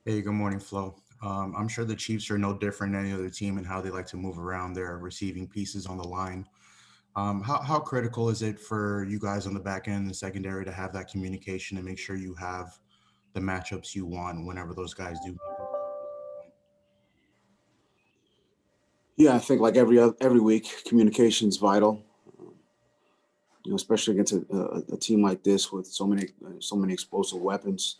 Hey, good morning, Flo. I'm sure the Chiefs are no different than any other team in how they like to move around their receiving pieces on the line. How critical is it for you guys on the back end and the secondary to have that communication and make sure you have the matchups you want whenever those guys do? Yeah, I think like every week, communication is vital. Um, Especially against a team like this with so many explosive weapons.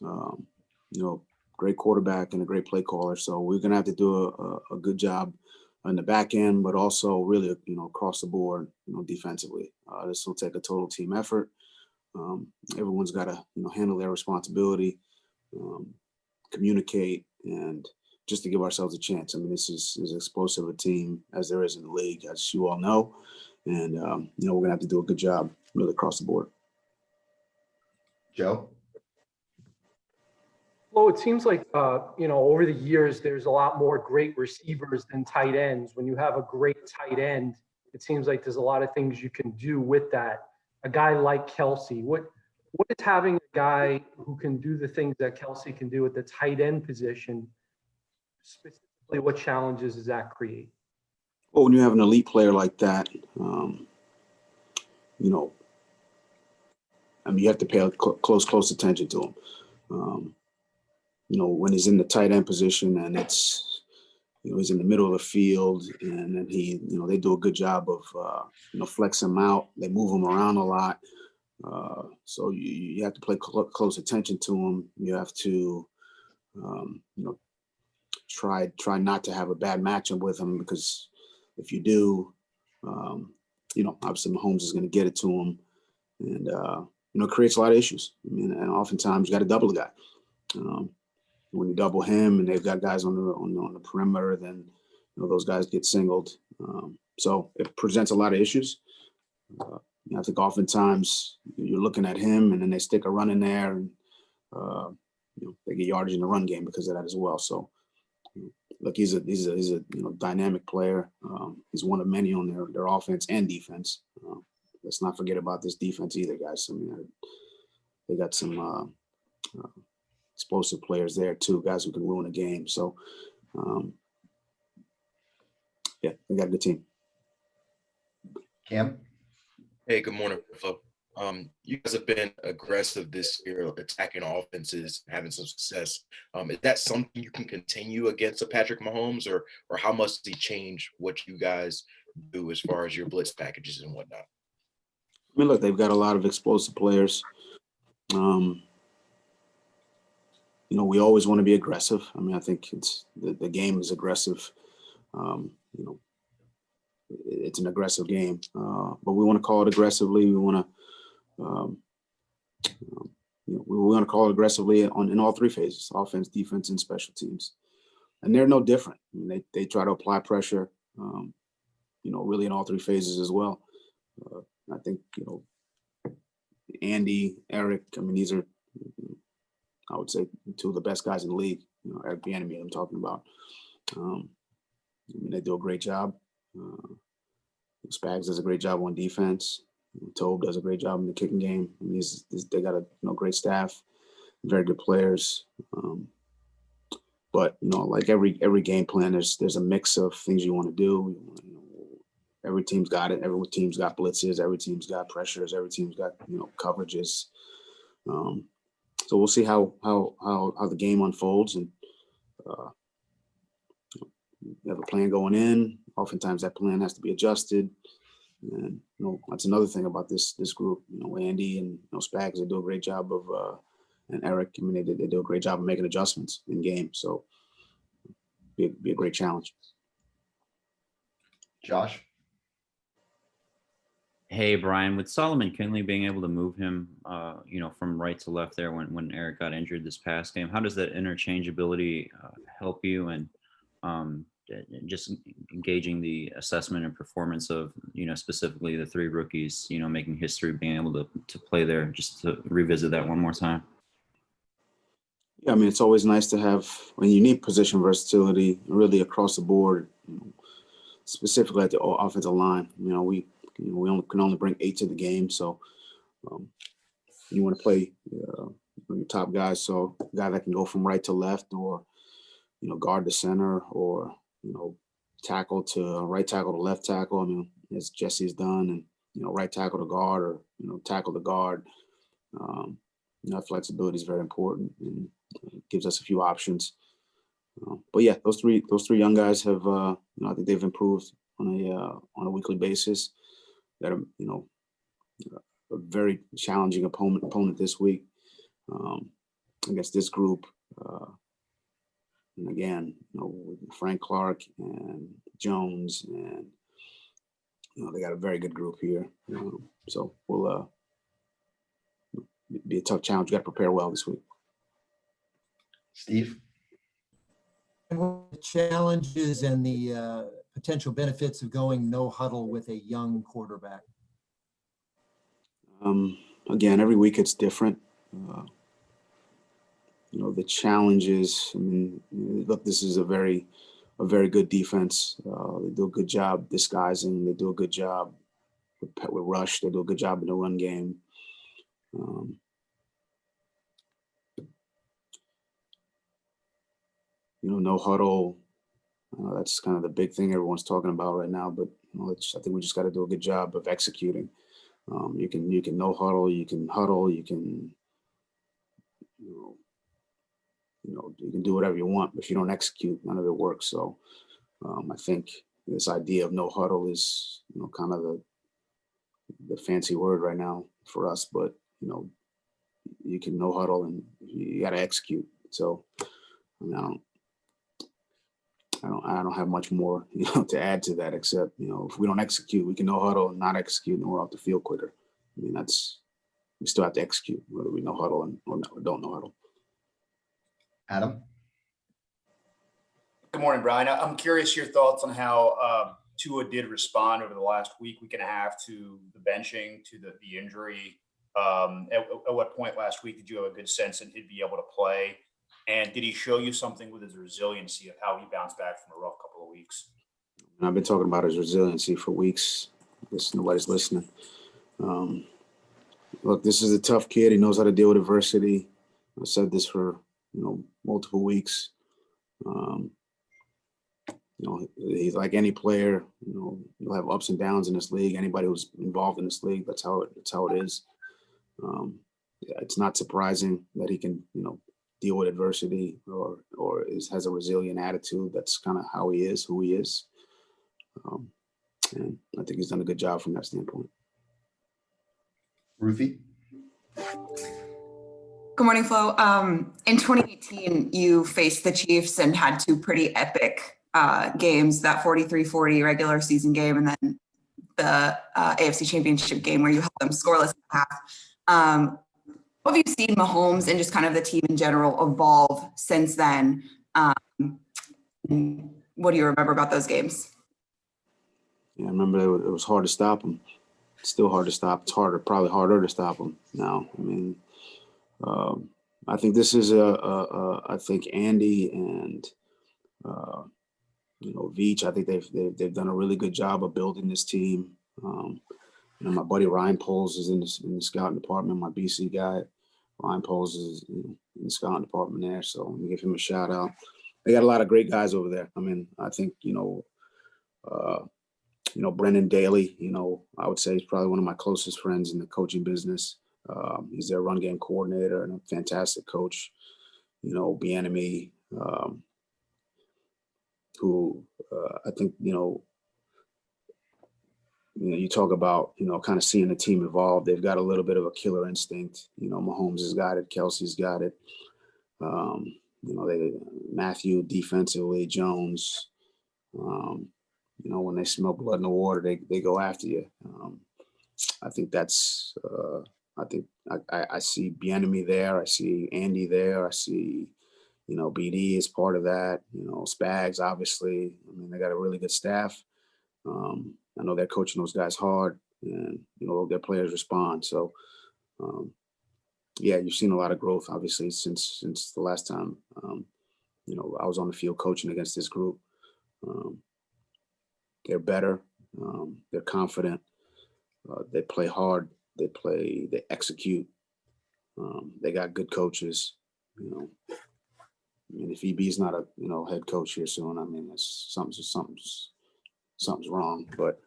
Um, you know, Great quarterback and a great play caller. So we're gonna have to do a good job on the back end, but also really across the board. Defensively. This will take a total team effort. Everyone's got to handle their responsibility, um, communicate, and just to give ourselves a chance. I mean, this is as explosive a team as there is in the league, as you all know, and we're gonna have to do a good job really across the board. Joe? Well, it seems like, over the years, there's a lot more great receivers than tight ends. When you have a great tight end, it seems like there's a lot of things you can do with that. A guy like Kelsey, what is having a guy who can do the things that Kelsey can do at the tight end position, specifically, what challenges does that create? Well, when you have an elite player like that, um, you know, I mean, you have to pay close attention to him. Um, when he's in the tight end position and he's in the middle of the field, and then they do a good job of flex him out. They move him around a lot. So you have to pay close attention to him. You have to, um, you know, try not to have a bad matchup with him, because if you do, um, obviously Mahomes is going to get it to him, and it creates a lot of issues. I mean, and oftentimes you got to double the guy. Um, when you double him, and they've got guys on the perimeter, then those guys get singled. So it presents a lot of issues. I think oftentimes you're looking at him, and then they stick a run in there, and they get yardage in the run game because of that as well. So look, he's a dynamic player. He's one of many on their offense and defense. Let's not forget about this defense either, guys. I mean, they got some explosive players there too, guys who can ruin a game. So um, yeah, they got a good team. Cam? Hey, good morning, Flo. You guys have been aggressive this year, attacking offenses, having some success. Is that something you can continue against a Patrick Mahomes, or how much does he change what you guys do as far as your blitz packages and whatnot? I mean, look, they've got a lot of explosive players. We always want to be aggressive. I mean, I think it's the game is aggressive. Um, you know, it's an aggressive game, but we want to call it aggressively. We want to, we want to call it aggressively in all three phases: offense, defense, and special teams. And they're no different. I mean, they try to apply pressure, really in all three phases as well. I think Andy, Eric. I mean, these are, I would say, two of the best guys in the league. Eric Bieniemy, I'm talking about. I mean, they do a great job. Spags does a great job on defense. Tobe does a great job in the kicking game. I mean, they got a great staff, very good players. But like every game plan, there's a mix of things you want to do. Every team's got it. Every team's got blitzes. Every team's got pressures. Every team's got coverages. So we'll see how the game unfolds, and you have a plan going in. Oftentimes that plan has to be adjusted, and that's another thing about this group. Andy and Spags, they do a great job of, and Eric. I mean, they do a great job of making adjustments in game. So be a great challenge. Josh? Hey, Brian, with Solomon Kinley being able to move him, from right to left there when Eric got injured this past game, how does that interchangeability help you, and just engaging the assessment and performance of, specifically the three rookies, making history, being able to play there, just to revisit that one more time? Yeah, I mean, it's always nice to have, when you need position versatility really across the board, specifically at the offensive line. We can only bring 8 to the game, so you want to play your top guys. So a guy that can go from right to left, or guard to center, or tackle to right tackle to left tackle. I mean, as Jesse's done, and right tackle to guard, or tackle to guard. That flexibility is very important, and gives us a few options. But yeah, those three young guys have, I think they've improved on a weekly basis. Got a very challenging opponent this week against this group. And again, with Frank Clark and Jones, and they got a very good group here. So we'll be a tough challenge. You got to prepare well this week. Steve? And what the challenges and the potential benefits of going no huddle with a young quarterback? Again, every week it's different. The challenges, I mean, look, this is a very good defense. They do a good job disguising. They do a good job with rush. They do a good job in the run game. No huddle. That's kind of the big thing everyone's talking about right now. But I think we just got to do a good job of executing. You can no huddle. You can huddle. You can you can do whatever you want. But if you don't execute, none of it works. So I think this idea of no huddle is kind of the fancy word right now for us. But you can no huddle, and you got to execute. So I mean, I don't have much more to add to that, except if we don't execute, we can no huddle and not execute, and we're off the field quicker. I mean, we still have to execute, whether we no huddle or don't no huddle. Adam? Good morning, Brian. I'm curious your thoughts on how Tua did respond over the last week and a half to the benching, to the injury. At what point last week did you have a good sense that he'd be able to play? And did he show you something with his resiliency of how he bounced back from a rough couple of weeks? I've been talking about his resiliency for weeks. I guess nobody's listening. Look, this is a tough kid. He knows how to deal with adversity. I've said this for multiple weeks. He's like any player. You'll have ups and downs in this league. Anybody who's involved in this league, that's how it is. It's not surprising that he can deal with adversity or has a resilient attitude. That's kind of how he is, who he is. And I think he's done a good job from that standpoint. Ruthie? Good morning, Flo. In 2018, you faced the Chiefs and had two pretty epic games, that 43-40 regular season game, and then the AFC Championship game where you held them scoreless in the half. What have you seen Mahomes and just kind of the team in general evolve since then? What do you remember about those games? Yeah, I remember it was hard to stop him. It's still hard to stop. It's probably harder to stop him now. I mean, I think this is I think Andy and Veach, I think they've done a really good job of building this team. My buddy Ryan Poles is in the scouting department. My BC guy, Ryan Poles, is in the scouting department there. So let me give him a shout out. They got a lot of great guys over there. I mean, I think Brendan Daly. I would say he's probably one of my closest friends in the coaching business. He's their run game coordinator and a fantastic coach. Bieniemy, who I think you talk about kind of seeing the team evolve. They've got a little bit of a killer instinct. Mahomes has got it. Kelsey's got it. Matthew defensively, Jones. When they smell blood in the water, they go after you. I think that's. I see Bieniemy there. I see Andy there. I see, BD is part of that. Spags, obviously. I mean, they got a really good staff. I know they're coaching those guys hard, and their players respond. So, yeah, you've seen a lot of growth, obviously, since the last time. I was on the field coaching against this group. They're better. They're confident. They play hard. They execute. They got good coaches, you know. I mean, if EB's not a head coach here soon, I mean, it's something's wrong. But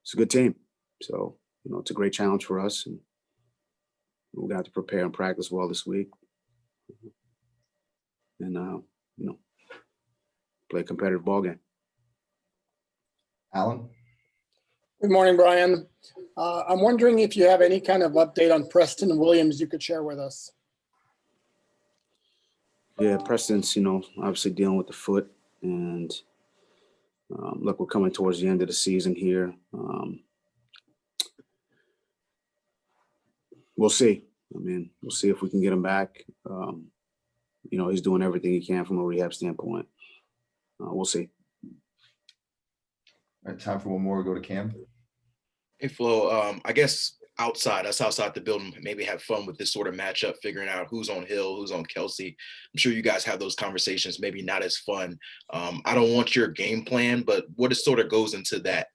it's a good team, so it's a great challenge for us, and we're gonna have to prepare and practice well this week, and play a competitive ball game. Alan? Good morning, Brian. I'm wondering if you have any kind of update on Preston Williams you could share with us. Yeah, Preston's, obviously dealing with the foot, and look, we're coming towards the end of the season here. We'll see. I mean, we'll see if we can get him back. He's doing everything he can from a rehab standpoint. We'll see. All right, time for one more. Go to Cam. Hey, Flo, I guess outside the building, maybe have fun with this sort of matchup, figuring out who's on Hill, who's on Kelsey. I'm sure you guys have those conversations, maybe not as fun. I don't want your game plan, but what sort of goes into that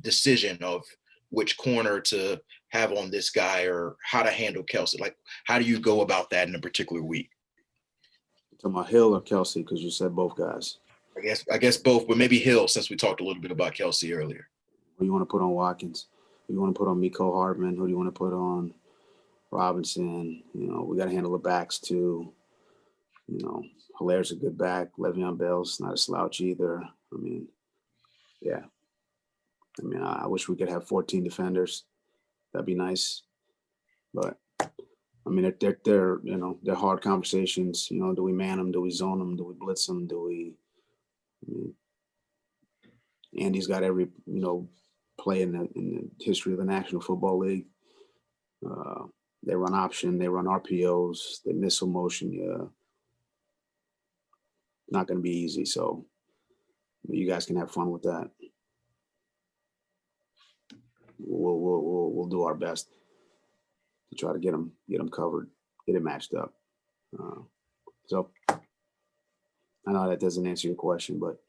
decision of which corner to have on this guy or how to handle Kelsey? Like, how do you go about that in a particular week? Talking about Hill or Kelsey, because you said both guys. I guess both, but maybe Hill, since we talked a little bit about Kelsey earlier. Who do you want to put on Watkins? Who do you want to put on Miko Hardman? Who do you want to put on Robinson? We got to handle the backs too. Hilaire's a good back. Le'Veon Bell's not a slouch either. I mean, yeah. I mean, I wish we could have 14 defenders. That'd be nice. But I mean, they're hard conversations. Do we man them? Do we zone them? Do we blitz them? Andy's got every play in the history of the National Football League. They run option, they run RPOs, they missile motion. Yeah, not going to be easy. So you guys can have fun with that. We'll do our best to try to get them covered, get it matched up. So I know that doesn't answer your question, but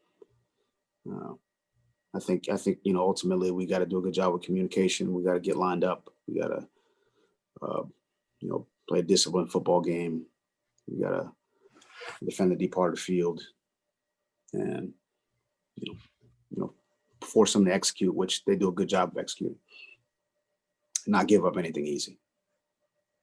I think ultimately we got to do a good job with communication. We got to get lined up. We got to play a disciplined football game. We got to defend the deep part of the field, and force them to execute, which they do a good job of executing, and not give up anything easy.